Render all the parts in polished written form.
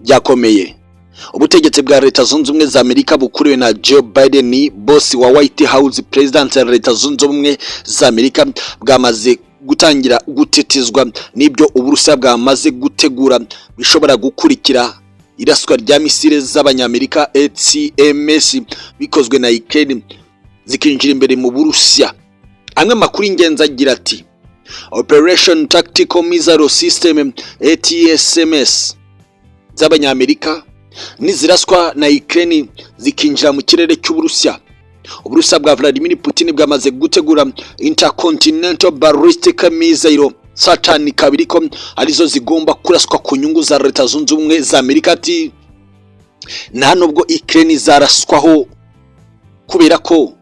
byakomeye. Ubutegetsi bwa Leta Zunze Ubumwe za Amerika bukuriwe na Joe Biden, boss wa White House, president ya Leta Zunze Ubumwe za Amerika, bwamaze gutangira gutetezwa n'ibyo Uburusiya bwamaze gutegura bishobora gukurikira iraswa rya misile z'abanyamerika HIMARS bikozwe na Ukraine zikinjira imbere mu Burusiya. Amwe makuru ingenzi agira ati Operation Tactical Missile System ATSMS z'abanyamerika niziraswa na Ukraine zikinjira mu kirere cy'Uburusiya. Uburusiya bwa Vladimir Putin bwamaze gutegura Intercontinental Ballistic Missile Saturn kabiri ko arizo zigomba kuraswa ku nyungu za Leta Zunze Ubumwe za Amerika. Ati nta nubwo Ukraine zaraswaho kubera ko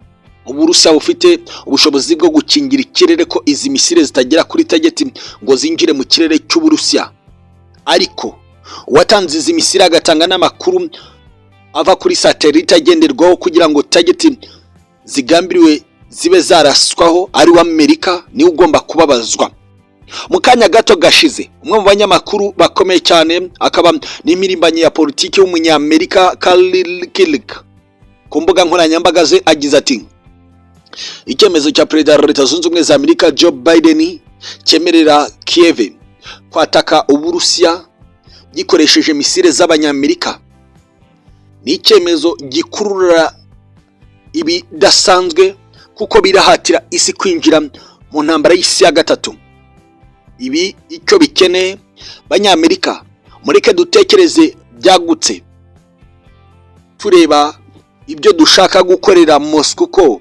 Uburusiya bufite ubushobozi bwo gukingira ikirere ko izi misile zitagera kuri target ngo zinjire mu kirere cy'Uburusiya. Ariko watanze izi misile agatanga n'amakuru ava kuri satellite agenderwaho kugira ngo target zigambiriwe zibe zaraswaho ari wa Amerika ni ugomba kubabazwa. Mu kanya gato gashize umwe mu banyamakuru bakomeye cyane akaba n'imirimbanyi ya politiki w'umunyamerika Khalil Killick ku mbuga nkoranyambaga ze agize ati icyemezo cya Perezida wa Leta Zunze Ubumwe za Amerika Joe Biden cyemerera Kiev kwataka Uburusiya gikoresheje misile z'abanyamerika ni icyemezo gikurura ibidasanzwe kuko birahatira isi kwinjira mu ntambara y'isi ya gatatu. Ibi icyo bikeneye banyamerika, mureke dutekereze byagutse tureba ibyo dushaka gukorera Moscow ko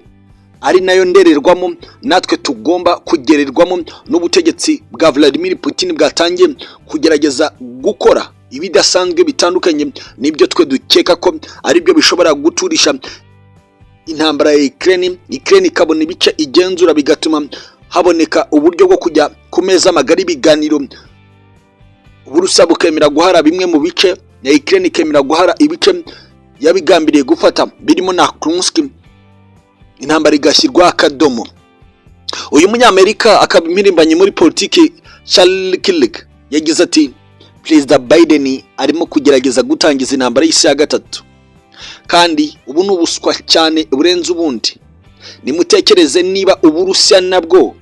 ari nayo ndererwamo natwe tugomba kugererwamo n'ubutegetsi bwa Vladimir Putin bwatangiye kugerageza gukora ibidasanzwe bitandukanye nibyo twe dukeka ko ari byo bishobora guturisha intambara ya Ukraine ikabona ibice igenzura bigatuma haboneka uburyo bwo kujya ku meza magari biganiro. Uburusiya bukemera guhara bimwe mu bice na Ukraine ikemera guhara ibice yabigambiriye gufata birimo na Kursk, intambara igashyirwa akadomo. Uyu munyamerika akabimirimbanye muri politiki Khalil Killick yagize ati Perezida Biden arimo kugerageza gutangiza intambara y'isi ya gatatu kandi ubu n'ubuswa cyane burenze ubundi. Nimutekereze niba Uburusiya nabwo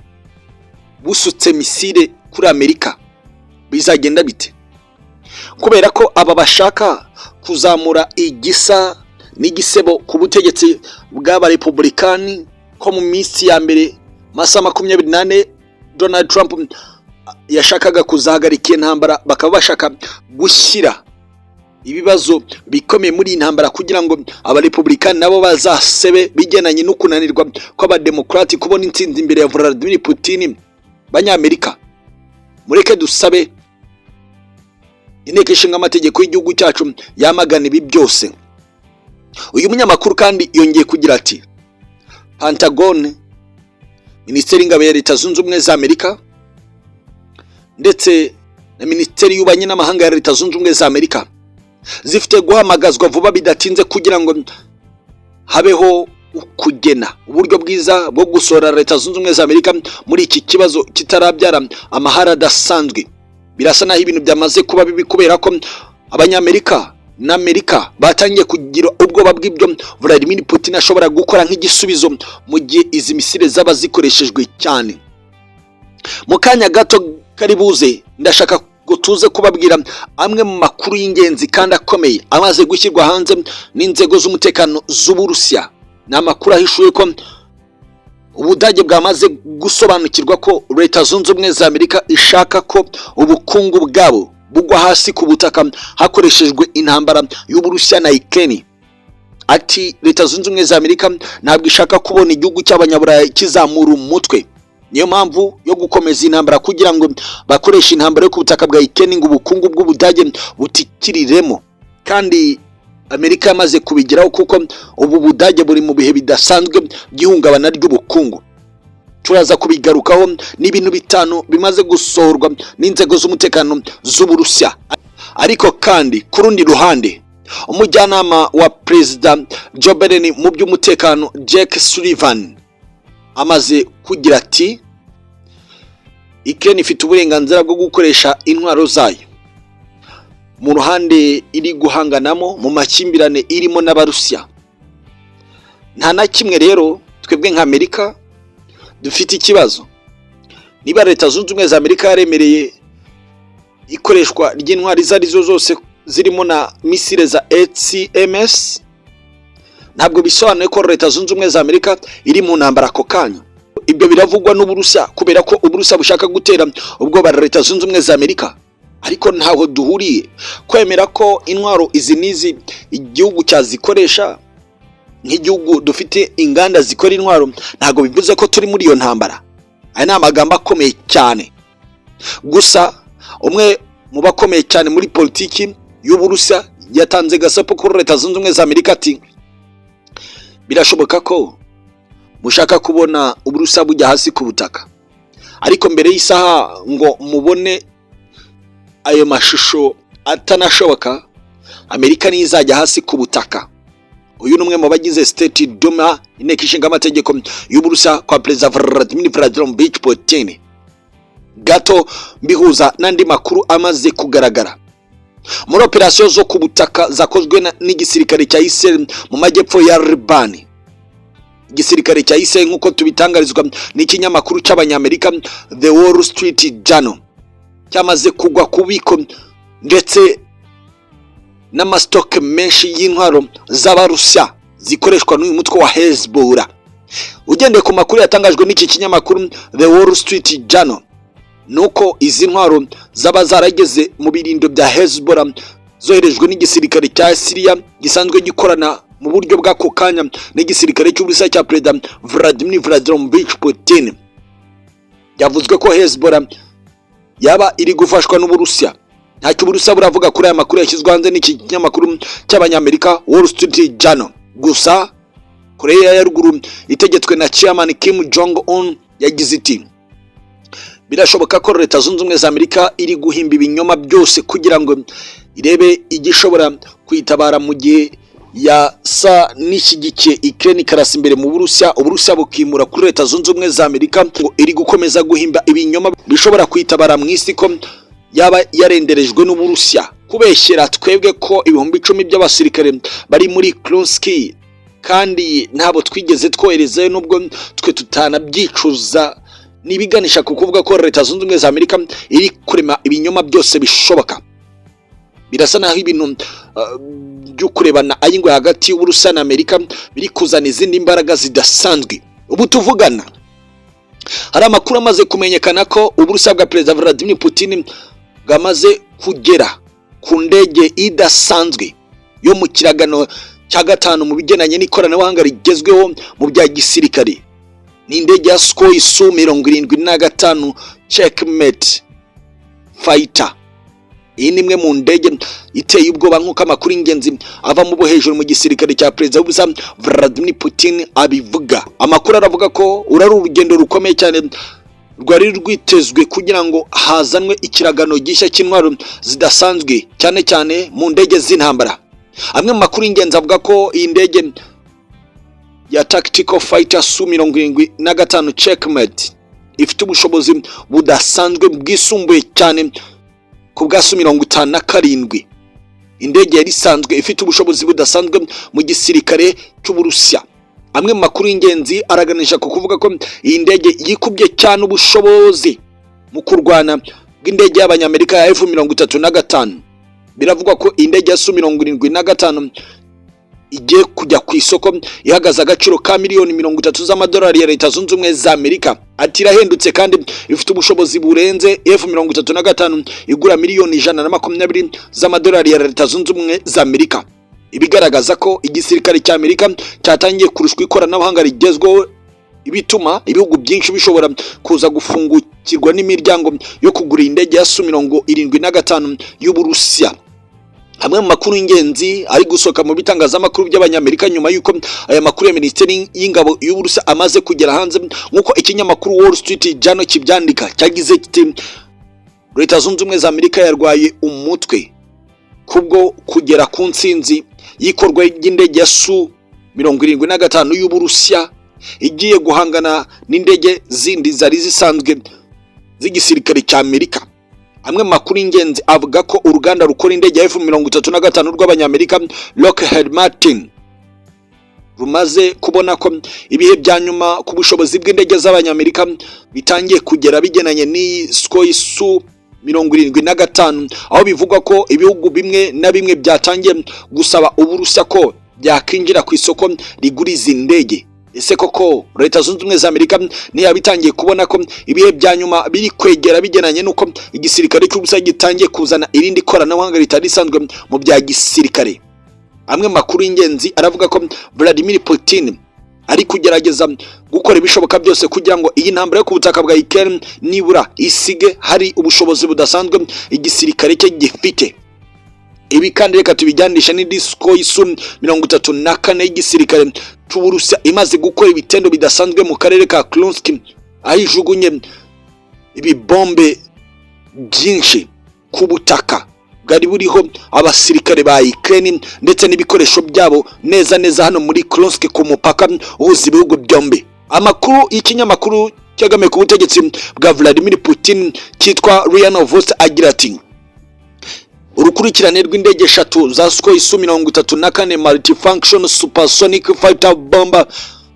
busutse misile kuri Amerika bizagenda bite? Kubera ko aba bashaka kuzamura igisa n'igisebo ku butegetsi bw'aba Republikani ko mu minsi ya mbere masa 28 Donald Trump yashakaga kuzahagarika intambara, bakaba bashaka gushyira ibibazo bikomeye muri intambara kugira ngo aba Republikani nabo bazasebe bigenanye no kunanirwa kw'abademokrati kubona intsinzi imbere ya Vladimir Putin. Banyamerika, mureke dusabe inteko ishinga amategeko y'igihugu cyacu yamagana ibi byose. Uyu munyamakuru kandi yongeye kugira ati Pentagon, Minisiteri y'Ingabo ya Leta Zunze Ubumwe za Amerika ndetse na Minisiteri y'Ububanyi n'Amahanga ya Leta Zunze Ubumwe za Amerika zifite guhamagazwa vuba bidatinze kugira ngo habeho kugena uburyo bwiza bwo gusora Leta Zunze Ubumwe za Amerika muri iki kibazo kitarabyara amahara adasanzwe. Birasa naho ibintu byamaze kuba bibi kubera ko abanyamerika na Amerika batangiye kugira ubwoba bw'ibyo Vladimir Putin ashobora gukora nk'igisubizo mu gihe izi misile zaba zikoreshejwe cyane. Mu kanya gato karibuze ndashaka tuze kubabwira amwe mu makuru y'ingenzi kandi akomeye amaze gushyirwa hanze n'inzego z'umutekano z'Uburusiya. N'amakuru ahishuye ko Ubudage bwamaze gusobanukirwa ko Leta Zunze Ubumwe za Amerika ishaka ko ubukungu bwabo bugwa hasi ku butaka hakoreshejwe intambara y'Uburusiya na Ukraine. Ati Leta Zunze Ubumwe za Amerika ntabwo ishaka kubona igihugu cy'abanyaburayi kizamura umutwe. Niyo mpamvu yo gukomeza intambara kugira ngo bakoreshe intambara yo ku butaka bwa Ukraine ngo ubukungu bw'Ubudage butikiriremo. Kandi Amerika yamaze kubigeraho kuko ubu Budage buri mu bihe bidasanzwe by'ihungabana ry'ubukungu. Turaza kubigarukaho n'ibintu bitanu bimaze gusohorwa n'inzego z'umutekano z'Uburusiya. Ariko kandi ku rundi ruhande umujyanama wa Perezida Joe Biden mu by'umutekano Jake Sullivan amaze kugira ati Ukraine ifite uburenganzira bwo gukoresha intwaro zayo. mu ruhande iri guhanganamo mu makimbirane irimo n'Abarusiya. Nta na kimwe rero twebwe nka Amerika dufite ikibazo. Niba Leta Zunze Ubumwe za Amerika yaremereye ikoreshwa ry'intwari zarizo zose zirimo na misile za HIMARS, ntabwo bisobanuye ko Leta Zunze Ubumwe za Amerika iri mu ntambara ako kanya. Ibyo biravugwa n'Uburusiya kubera ko Uburusiya bushaka gutera ubwoba Leta Zunze Ubumwe za Amerika, ariko ntaho duhuriye. Kwemera ko intwaro izi nizi igihugu cyazikoresha nk'igihugu dufite inganda zikora intwaro, ntago bivuze ko turi muri iyo ntambara. Aya ni amagambo akomeye cyane. Gusa umwe mu bakomeye cyane muri politiki y'Uburusiya yatanze gasapo kuri Leta Zunze Ubumwe za Amerika ati birashoboka ko mushaka kubona Uburusiya bujya hasi ku butaka, ariko mbere y'isaha ngo mubone ayo mashusho atanashoboka, Amerika niyo izajya hasi ku butaka. Uyu numwe mu bagize State Duma, inteko ishinga amategeko y'Uburusiya kwa Perezida Vladimir Putin. Gato mbihuza n'andi makuru amaze kugaragara muri operasiyo zo ku butaka zakozwe n'igisirikare cya Israel mu majyepfo ya Libani. Igisirikare cya Israel nk'uko tubitangarizwa n'ikinyamakuru cy'Abanyamerika The Wall Street Journal cyamaze kugwa ku biko ndetse n'amastoke menshi y'intwaro z'Abarusiya zikoreshwa n'uyu mutwe wa Hezbollah. Ugendeye ku makuru yatangajwe n'iki kinyamakuru The Wall Street Journal, nuko izi ntwaro zaba zarageze mu birindo bya Hezbollah zoherejwe n'igisirikare cya Syria gisanzwe gikorana mu buryo bw'ako kanya n'igisirikare cy'Uburusiya cya Perezida Vladimir Putin. Yavuzwe ko Hezbollah yaba iri gufashwa n'Uburusiya. Ntacyo Uburusiya buravuga kuri aya makuru yashyizwe hanze n'iki kinyamakuru cy'Abanyamerika Wall Street Journal. Gusa Korea ya Ruguru itegetswe na Chairman Kim Jong Un yagize iti birashoboka ko Leta Zunze Ubumwe za Amerika iri guhimba ibinyoma byose kugira ngo irebe igishobora kwitabara mu gihe yasa n'ishyigikiye Ukraine karasa imbere mu Burusiya. Uburusiya bukimura kuri Leta Zunze Ubumwe za Amerika ngo iri gukomeza guhimba ibinyoma bishobora kwitabara mu isi ko yaba yarenderejwe n'Uburusiya. Kubeshyera twebwe ko ibihumbi 10 by'abasirikare bari muri Kursk kandi ntabo twigeze twoherezayo nubwo twe tutanabyicuza, nibiganisha kukuvuga ko Leta Zunze Ubumwe za Amerika iri kurema ibinyoma byose bishoboka. Birasa naho ibintu byo kurebana ayingwe hagati y'Uburusiya na Amerika biri kuzana izindi imbaraga zidasanzwe. Ubu tuvugana hari amakuru amaze kumenyekana ko Uburusiya bwa Perezida Vladimir Putin bwamaze kugera ku ndege idasanzwe yo mu kiragano cya gatanu mu bigenanye n'ikoranabuhanga rigezweho mu bya gisirikare. Ni indege ya Sukhoi Su-75 Checkmate Fighter. Iyi ni imwe mu ndege iteye ubwoba nk'uko amakuru ingenzi ava mu hejuru mu gisirikare cya Perezida w'Uburusiya Vladimir Putin abivuga. Amakuru aravuga ko urari urugendo rukomeye cyane rwari rwitezwe kugira ngo hazanwe ikiragano gishya cy'intwaro zidasanzwe cyane cyane mu ndege z'intambara. Amwe mu makuru ingenzi avuga ko iyi ndege ya Tactical Fighter Su-75 Checkmate ifite ubushobozi budasanzwe bwisumbuye cyane ku bwa Su-57. Indege yari isanzwe ifite ubushobozi budasanzwe mu gisirikare cy'Uburusiya. Amwe mu makuru ingenzi araganisha ku kuvuga ko iyi ndege yikubye cyane ubushobozi mu kurwana bw'indege y'Abanyamerika ya F-35. Biravugwa ko indege ya Su-75 igiye kujya ku isoko ihagaze agaciro ka miliyoni 30 z'amadolari ya Leta Zunze Ubumwe za Amerika. Ati irahendutse kandi ifite ubushobozi burenze. F-35 igura miliyoni 120 z'amadolari ya Leta Zunze Ubumwe za Amerika. Ibigaragaza ko igisirikare cya Amerika cyatangiye kurushwa ikoranabuhanga rigezweho, ibituma ibihugu byinshi bishobora kuza gufungukirwa n'imiryango yo kugura indege ya Su-75 y'Uburusiya. Hamwe mu makuru ingenzi ari gusohoka mu bitangazamakuru by'Abanyamerika nyuma yuko aya makuru ya Minisiteri y'Ingabo y'Uburusiya amaze kugera hanze, nk'uko ikinyamakuru Wall Street Journal kibyandika, cyagize kiti Leta Zunze Ubumwe za Amerika yarwaye umutwe kubwo kugera ku ntsinzi y'ikorwa ry'indege ya Su-75 y'Uburusiya igiye guhangana n'indege zindi zari zisanzwe z'igisirikare cya Amerika. amwe makuru y'ingenzi avuga ko uruganda rukora indege ya F-35 rw'abanyamerika Lockheed Martin rumaze kubona ko ibihe bya nyuma ku bushobozi bw'indege z'abanyamerika bitangiye kugera bigenanye ni Sukhoi Su-75, aho bivugwa ko ibihugu bimwe na bimwe byatangiye gusaba Uburusiya ko byakinjira ku isoko rigura izi ndege. Ese koko Leta Zunze Ubumwe za Amerika ntiyabitangiye kubona ko ibihe bya nyuma biri kwegera bigenanye nuko igisirikare cy'Uburusiya gitangiye kuzana irindi koranabuhanga ritari risanzwe mu bya gisirikare? Amwe makuru y'ingenzi aravuga ko Vladimir Putin ari kugerageza gukora ibishoboka byose kugira ngo iyi ntambara yo ku butaka bwa Ukraine nibura isige hari ubushobozi budasanzwe igisirikare cye gifite. Ibi kandi reka tubijyanisha n'indi Sukhoi Su-34 y'igisirikare cy'Uburusiya imaze gukora ibitendo bidasanzwe mu karere ka Kursk, aho ijugunye ibibombe byinshi ku butaka bwari buriho abasirikare ba Ukraine ndetse n'ibikoresho byabo neza hano muri Kursk ku mupaka uhuza ibihugu byombi. Amakuru y'ikinyamakuru cyagame ku butegetsi bwa Vladimir Putin cyitwa RIA Novosti agira ati urukurikirane rw'indege 3 za Sukhoi Su-34 multifunction supersonic fighter bomber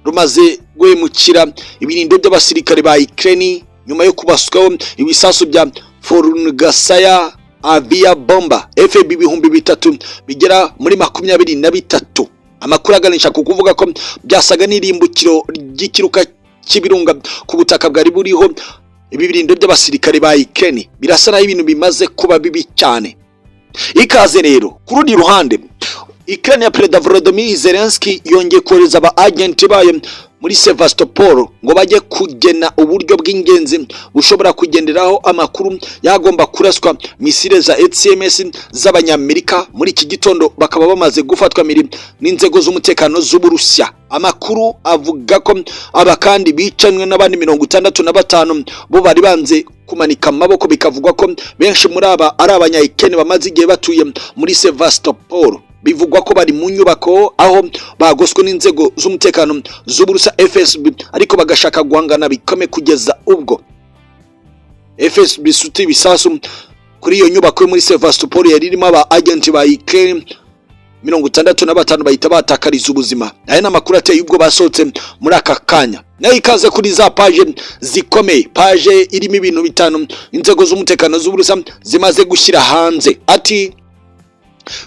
rumaze guhemukira ibirindiro by'abasirikare ba Ukraine nyuma yo kubaswaho ibisasu bya Forngasaya avia bomba FB 3,000 bigera muri 23. Amakuru aganisha ku kuvuga ko byasaga n'irimbukiro ry'ikiruka cy'ibirunga ku butaka bwari buriho ibi birindiro by'abasirikare ba Ukraine. Birasa naho ibintu bimaze kuba bibi cyane. Ikaze rero ku rundi ruhande, Ukraine ya Perezida Volodymyr Zelensky yongeye kohereza aba agenti bayo muri Sevastopol ngo bajye kugena uburyo bw'ingenzi bushobora kugenderaho amakuru yagomba kuraswa misile za HIMARS z'abanyamerika. Muri iki gitondo bakaba bamaze gufatwa miri n'inzego z'umutekano z'Uburusiya. Amakuru avuga ko aba kandi bicanwe n'abandi 65 bo bari banze kumanika amaboko, bikavugwa ko benshi muri aba ari abanya-Ukraine bamaze igihe batuye muri Sevastopol. Bivugwa ko bari mu nyubako aho bagoswe n'inzego z'umutekano z'Uburusiya FSB, ariko bagashaka guhangana bikome kugeza ubwo FSB suti ibisasu kuri iyo nyubako muri Sevastopol yari irimo aba agenti ba Ukraine 65 bahita batakariza ubuzima. Aya n'amakuru ateye ubwo basohotse muri aka kanya. Nayo ikaze kuri za page zikomeye, page irimo ibintu bitanu inzego z'umutekano z'Uburusiya zimaze gushyira hanze. Ati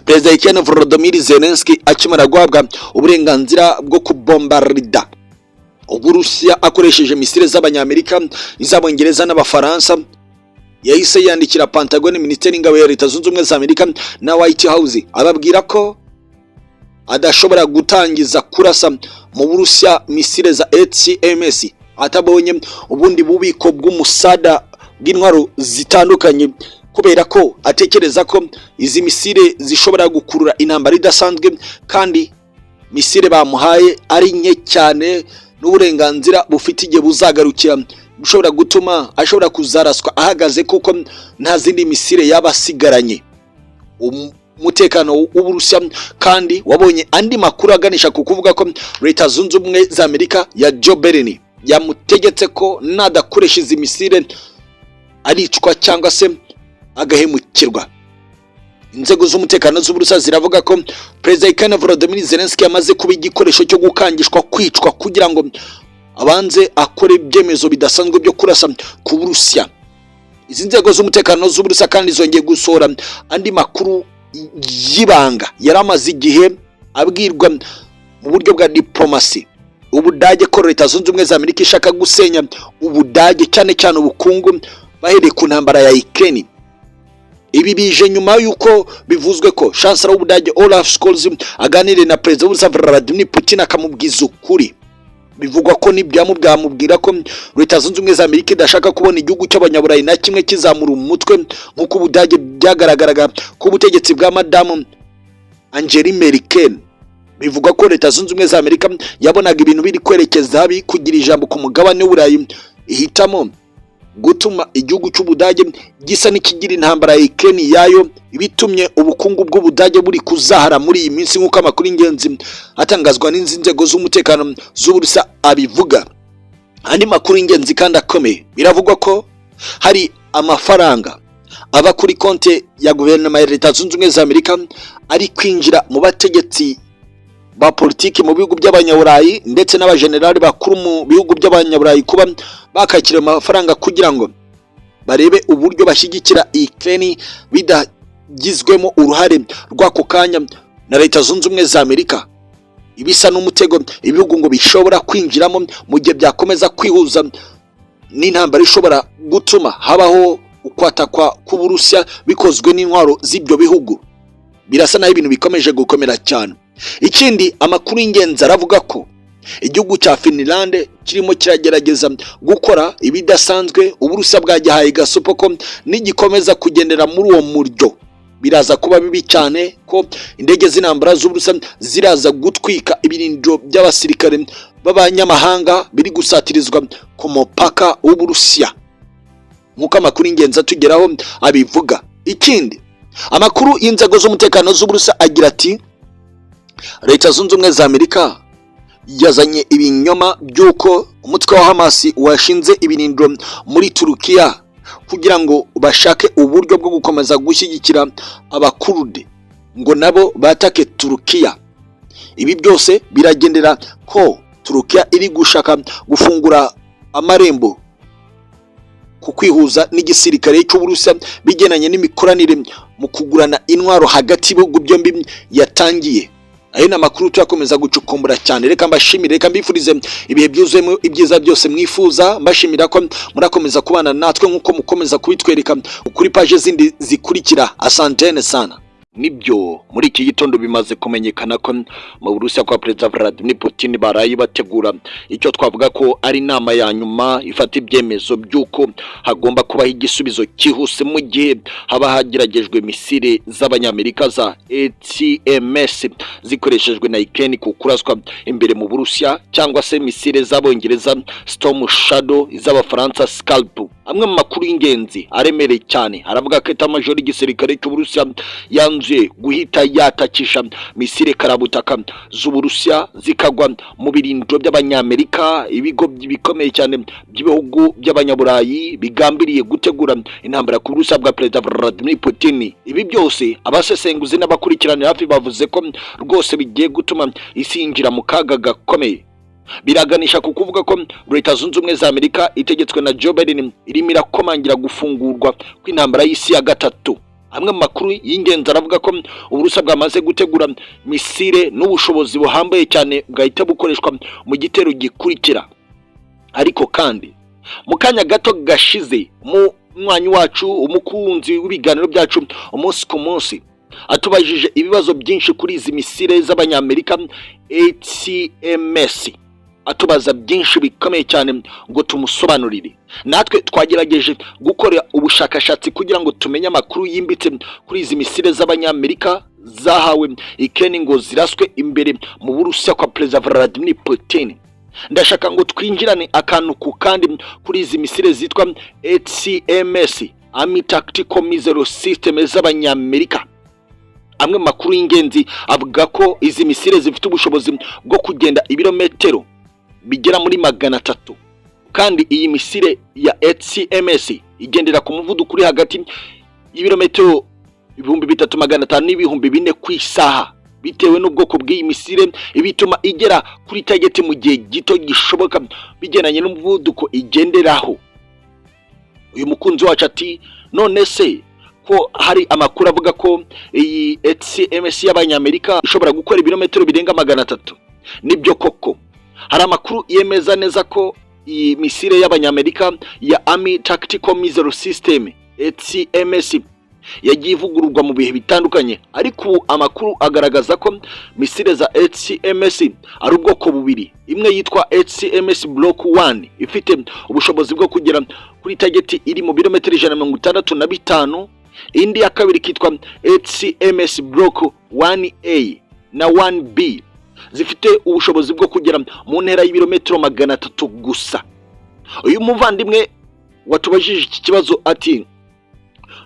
Perezida Ukraine Volodymyr Zelensky akimara guhabwa uburenganzira bwo kubombarda Uburusiya akoresheje misile z'abanyamerika, iz'Abongereza n'Abafaransa, yahise yandikira Pentagon, Minisiteri y'Ingabo ya Leta Zunze Ubumwe za Amerika na White House ababwira ko adashobora gutangiza kurasa mu Burusiya misile za HIMARS atabonye ubundi bubiko bw'umusada bw'intwaro zitandukanye, kubera ko atekereza ko izi misile zishobora gukurura intambara idasanzwe kandi misile bamuhaye ari nke cyane n'uburenganzira bufite igihe buzagarukira bushobora gutuma ashobora kuzaraswa ahagaze kuko nta zindi misile yabasigaranye. Umutekano w'Uburusiya kandi wabonye andi makuru aganisha ku kuvuga ko Leta Zunze Ubumwe za Amerika ya Joe Biden yamutegetse ko nadakoresha izi misile aricwa cyangwa se agahemukirwa. Inzego z'umutekano z'Uburusiya ziravuga ko Perezida Ukraine Volodymyr Zelensky yamaze kuba igikoresho cyo gukangishwa kwicwa kugira ngo abanze akore ibyemezo bidasanzwe byo kurasa ku Burusiya. Izi nzego z'umutekano z'Uburusiya kandi zongeye gusohora andi makuru y'ibanga yaramaze igihe abwirwa mu buryo bwa diplomasi. Ubudage ko Leta Zunze Ubumwe za Amerika ishaka gusenya Ubudage cyane cyane ubukungu bahereye ku ntambara ya Ukraine. Ibi bije nyuma yuko bivuzwe ko Chancellor w'Ubudage Olaf Scholz aganire na Perezida w'Uburusiya Vladimir Putin akamubwiza ukuri. Bivugwa ko n'ibyamubwira ko Leta Zunze Ubumwe za Amerika idashaka kubona igihugu cy'abanyaburayi na kimwe kizamura umutwe nk'uko Ubudage byagaragaraga ku butegetsi bwa Madame Angela Merkel. Bivugwa ko Leta Zunze Ubumwe za Amerika yabonaga ibintu biri kwerekeza habi kugira ijambo ku mugabane w'Uburayi, ihitamo gutuma igihugu cy'Ubudage gisa n'ikigira intambara ya Ukraine yayo, ibitumye ubukungu bw'Ubudage buri kuzahara muri iyi minsi nk'uko amakuru ingenzi atangazwa n'inzego z'umutekano z'Uburusiya abivuga. Andi makuru ingenzi kandi akomeye, biravugwa ko hari amafaranga aba kuri konte ya guverinoma ya Leta Zunze Ubumwe za Amerika ari kwinjira mu bategetsi ba politiki mu bihugu by'abanyaburayi ndetse n'abajenerali bakuru mu bihugu by'abanyaburayi kuba bakakira amafaranga kugira ngo barebe uburyo bashyigikira Ukraine bidagizwemo uruhare rw'ako kanya na Leta Zunze Ubumwe za Amerika. Ibisa n'umutego ibihugu ngo bishobora kwinjiramo mu gihe byakomeza kwihuza n'intambara ishobora gutuma habaho ukwatakwa k'Uburusiya bikozwe n'intwaro z'ibyo bihugu. Birasa naho ibintu bikomeje gukomera cyane. Ikindi amakuru y'ingenzi aravuga ko igihugu cya Finland kirimo kiragerageza gukora ibidasanzwe Uburusiya bwagihaye gasopo ko nigikomeza kugendera muri uwo muryo biraza kuba bibi cyane ko indege z'intambara z'Uburusiya ziraza gutwika ibirindiro by'abasirikare b'abanyamahanga biri gusatirizwa ku mupaka w'Uburusiya nk'uko amakuru y'ingenzi atugeraho abivuga. Ikindi amakuru y'inzego z'umutekano z'Uburusiya agira ati Leta Zunze Ubumwe za Amerika yazanye ibinyoma by'uko umutwe wa Hamas washinze ibirindiro muri Turukiya kugira ngo bashake uburyo bwo gukomeza gushyigikira abakurudi ngo nabo batake Turukiya. Ibi byose biragendera ko Turukiya iri gushaka gufungura amarembo ku kwihuza n'igisirikare cy'Uburusiya bigenanye n'imikoranire mu kugurana intwaro hagati y'ibihugu byombi yatangiye. Ayo namakuru turakomeza gucukumbura cyane. Reka mbashimire, reka mbifurize ibihe byuzuyemo ibyiza byose mwifuza. Mbashimira ko murakomeza kubana natwe nkuko mukomeza kubitwereka kuri page zindi zikurikira. Asantene sana. Nibyo muri iki gitondo bimaze kumenyekana ko mu Burusiya kwa Perezida Vladimir Putin barayi bategura icyo twavuga ko ari inama ya nyuma ifata ibyemezo by'uko hagomba kubaho igisubizo cyihuse mu gihe haba hageragejwe misile z'abanyamerika za ATMS zikoreshejwe na Ukraine ku kuraswa imbere mu Burusiya cyangwa se misile z'abongereza Storm Shadow iz'abafaransa Scalp. Amwe mu makuru y'ingenzi aremereye cyane aravuga ko etamajoro y'igisirikare cy'Uburusiya yanzuye guhita yatakisha misile karabutaka z'Uburusiya zikagwa mu birindiro by'abanyamerika. Ibigo bikomeye cyane by'ibihugu by'abanyaburayi bigambiriye gutegura intambara ku Burusiya bwa Perezida Vladimir Putin. Ibi byose abasesenguzi n'abakurikiranira hafi bavuze ko rwose bigiye gutuma isi yinjira mu kaga gakomeye. Biraganisha ku kuvuga ko Leta Zunze Ubumwe za Amerika itegetswe na Joe Biden irimo irakomangira gufungurwa kw'intambara y'isi ya gatatu. Amwe mu makuru y'ingenzi aravuga ko Uburusiya bwamaze gutegura misile n'ubushobozi buhambaye cyane bwahita bukoreshwa mu gitero gikurikira. Ariko kandi mu kanya gato gashize mu mwanya wacu umukunzi w'ibiganiro byacu umunsi ku munsi atubajije ibibazo byinshi kuri izi misile z'abanyamerika ATMS. Atubaza byinshi bikomeye cyane ngo tumusobanurire. Natwe twagerageje gukora ubushakashatsi kugira ngo tumenye amakuru yimbitse kuri izi misile z'abanyamerika zahawe Ukraine ngo ziraswe imbere mu Burusiya kwa Perezida Vladimir Putin. Ndashaka ngo twinjirane akantu ku kandi kuri izi misile zitwa ATMS, Army Tactical Missile System z'abanyamerika. Amwe makuru y'ingenzi avuga ko izi misile zifite ubushobozi bwo kugenda ibirometero bigera muri 300, kandi iyi misile ya ATMS igendera ku muvuduko uri hagati y'ibirometero 3500 n'ibihumbi 4 ku isaha. Bitewe n'ubwoko bw'iyi misile ibituma igera kuri target mu gihe gito gishoboka bigenanye n'umuvuduko igenderaho. Uyu mukunzi wacu ati none se ko hari amakuru avuga ko iyi ATMS y'abanyamerika ishobora gukora ibirometero birenga 300. Nibyo koko hari amakuru yemeza neza ko iyi misile y'abanyamerika ya Army Tactical Missile System ATMS yagiye ivugururwa mu bihe bitandukanye, ariko amakuru agaragaza ko misile za ATMS ari ubwoko bubiri. Imwe yitwa ATMS Block 1 ifite ubushobozi bwo kugera kuri target iri mu birometero 165, indi ya kabiri kitwa ATMS Block 1A na 1B zifite ubushobozi bwo kugera mu ntera y'ibirometero 300 gusa. Uyu muvandimwe watubajije iki kibazo ati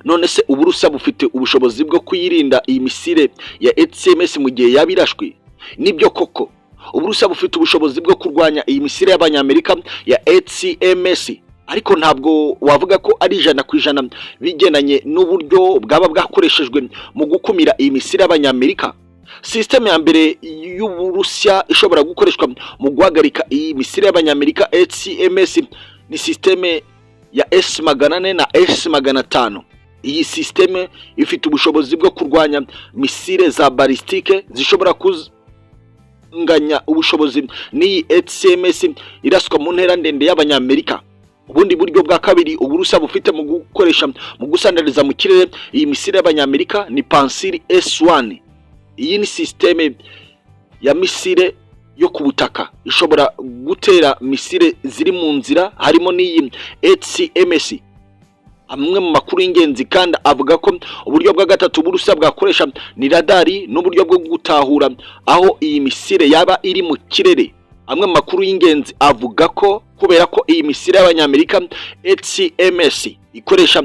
none se Uburusiya bufite ubushobozi bwo kuyirinda iyi misile ya ATMS mu gihe yabirashwe? Nibyo koko Uburusiya bufite ubushobozi bwo kurwanya iyi misile y'abanyamerika ya ATMS, ariko ntabwo wavuga ko ari 100% bigenanye n'uburyo bwaba bwakoreshejwe mu gukumira iyi misiri y'Abanyamerika. System ya mbere y'Uburusiya ishobora gukoreshwa mu guhagarika iyi misiri y'Abanyamerika HCMS ni systeme ya S-400 na S-500. Iyi systeme ifite ubushobozi bwo kurwanya misile za balistike zishobora kunganya ubushobozi n'iyi HCMS iraswa mu ntera ndende y'Abanyamerika. Ubundi buryo bwa kabiri Uburusiya bufite mu gukoresha mu gusandariza mu kirere iyi misile y'Abanyamerika ni Pantsir S1. Iyi ni systeme ya misile yo ku butaka ishobora gutera misile ziri mu nzira harimo n'iyi HCMS. Amwe mu makuru y'ingenzi kandi avuga ko uburyo bwa gatatu Uburusiya bwakoresha ni radari n'uburyo bwo gutahura aho iyi misile yaba iri mu kirere. Amwe mu makuru y'ingenzi avuga ko kubera ko iyi misile y'Abanyamerika HCMS ikoresha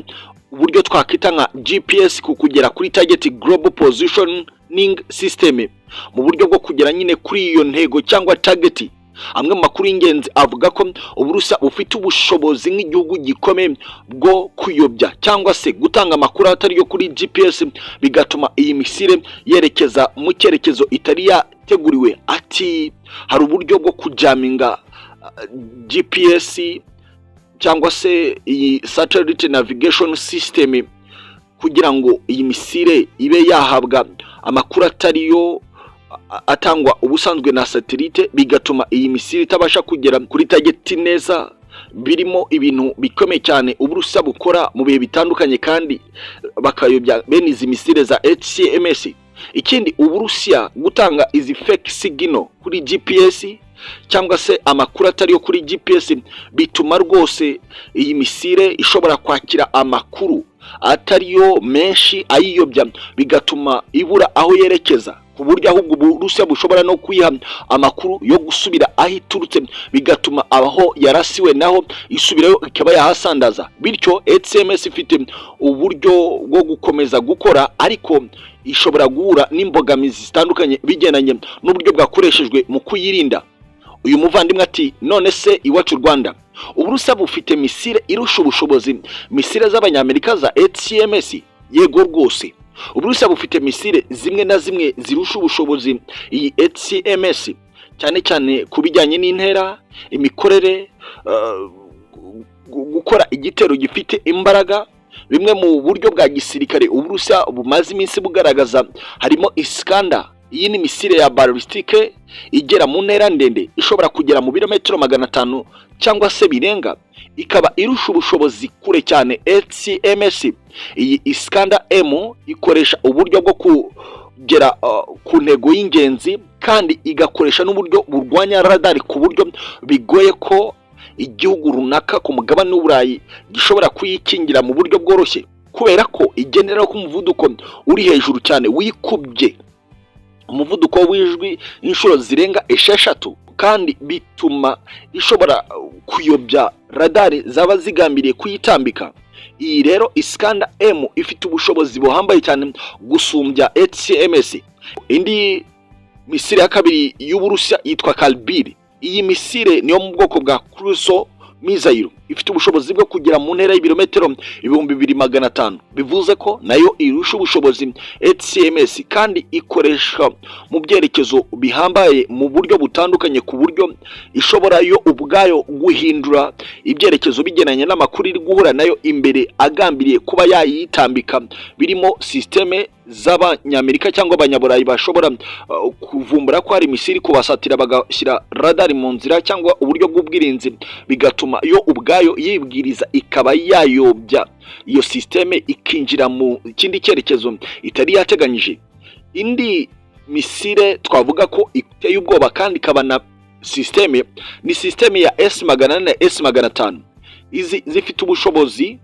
uburyo twakita nka GPS kugera kuri target global positioning system mu buryo bwo kugera nyine kuri iyo ntego cyangwa target. Amwe mu makuru y'ingenzi avuga ko Uburusiya bufite ubushobozi nk'igihugu gikomeye bwo kuyobya cyangwa se gutanga amakuru atari yo kuri GPS bigatuma iyi misile yerekeza mu cyerekezo itari yateguriwe. Ati hari uburyo bwo kujaminga GPS cyangwa se iyi satellite navigation system kugira ngo iyi misile ibe yahabwa amakuru atari yo atangwa ubusanzwe na satellite, bigatuma iyi misile itabasha kugera kuri target neza. Birimo ibintu bikomeye cyane Uburusiya bukora mu bihe bitandukanye kandi bakayobya bene izi misile za HCMS. Ikindi Uburusiya gutanga izi fake signal kuri GPS cyangwa se amakuru atari yo kuri GPS bituma rwose iyi misile ishobora kwakira amakuru atari yo menshi ayiyobya, bigatuma ibura aho yerekeza ku buryo ahubwo Uburusiya bushobora no kwiha amakuru yo gusubira aho iturutse, bigatuma aho yarasiwe naho isubirayo ikaba yahasandaza. Bityo HCMS ifite uburyo bwo gukomeza gukora ariko ishobora guhura n'imbogamizi zitandukanye bigenanye n'uburyo bwakoreshejwe mu kuyirinda. Uyu muvandimwe ati none se iwacu Rwanda Uburusiya bufite misile irusha ubushobozi misile z'Abanyamerika za HCMS? Yego rwose Uburusiya bufite misile zimwe na zimwe zirusha ubushobozi iyi HCMS, cyane cyane kubijyanye n'intera, imikorere, gukora igitero gifite imbaraga. Bimwe mu buryo bwa gisirikare Uburusiya bumaze iminsi bugaragaza harimo Iskander. Iyi ni misile ya balistike igera mu ntera ndende ishobora kugera mu birometero 500 cyangwa se birenga, ikaba irusha ubushobozi kure cyane HCMS. Iyi Iskander M ikoresha uburyo bwo kugera ku ntego y'ingenzi kandi igakoresha n'uburyo burwanya radari ku buryo bigoye ko igihugu runaka ku mugabane w'Uburayi gishobora kuyikingira mu buryo bworoshye, kubera ko igendera ku muvuduko uri hejuru cyane wikubye umuvuduko w'ijwi inshuro zirenga 6, kandi bituma ishobora kuyobya radari zaba zigambiriye kuyitambika. Iyi rero Iskander M ifite ubushobozi buhambaye cyane gusumbya HCMS. Indi misile ya kabiri y'Uburusiya yitwa Kalibr. Iyi misile niyo mu bwoko bwa cruise missile, ifite ubushobozi bwo kugera mu ntera y'ibirometero 2500, bivuze ko nayo irusha ubushobozi HCMS kandi ikoresha mu byerekezo bihambaye mu buryo butandukanye ku buryo ishobora yo ubwayo guhindura ibyerekezo bigenanye n'amakuru iri guhura nayo imbere agambiriye kuba yayitambika. Birimo systeme z'Abanyamerika cyangwa Abanyaburayi bashobora kuvumbura ko hari misiri kubasatira bagashyira radari mu nzira cyangwa uburyo bw'ubwirinzi, bigatuma yo ubwayo yibwiriza ikaba yayobya iyo systeme ikinjira mu kindi cyerekezo itari yateganyije. Indi misile twavuga ko iteye ubwoba kandi kabana systeme ni systeme ya S-400 na S-500. Izi zifite ubushobozi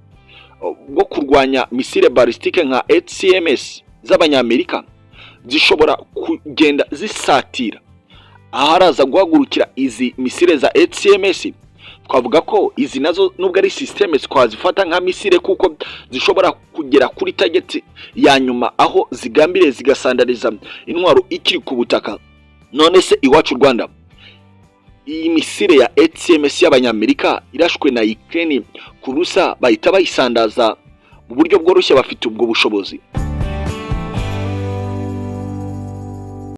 bwo kurwanya misile balistike nka HCMS z'Abanyamerika, zishobora kugenda zisatira aharaza guhagurukira izi misile za HCMS. Twavuga ko izi nazo nubwo ari systeme twazifata nka misile kuko zishobora kugera kuri target ya nyuma aho zigambire zigasandariza intwaro ikiri ku butaka. None se iwacu Rwanda iyi misile ya HIMARS y'abanyamerika irashwe na Ukraine ku Burusiya bahita bayisandaza mu buryo bworoshye, bafite ubwo bushobozi.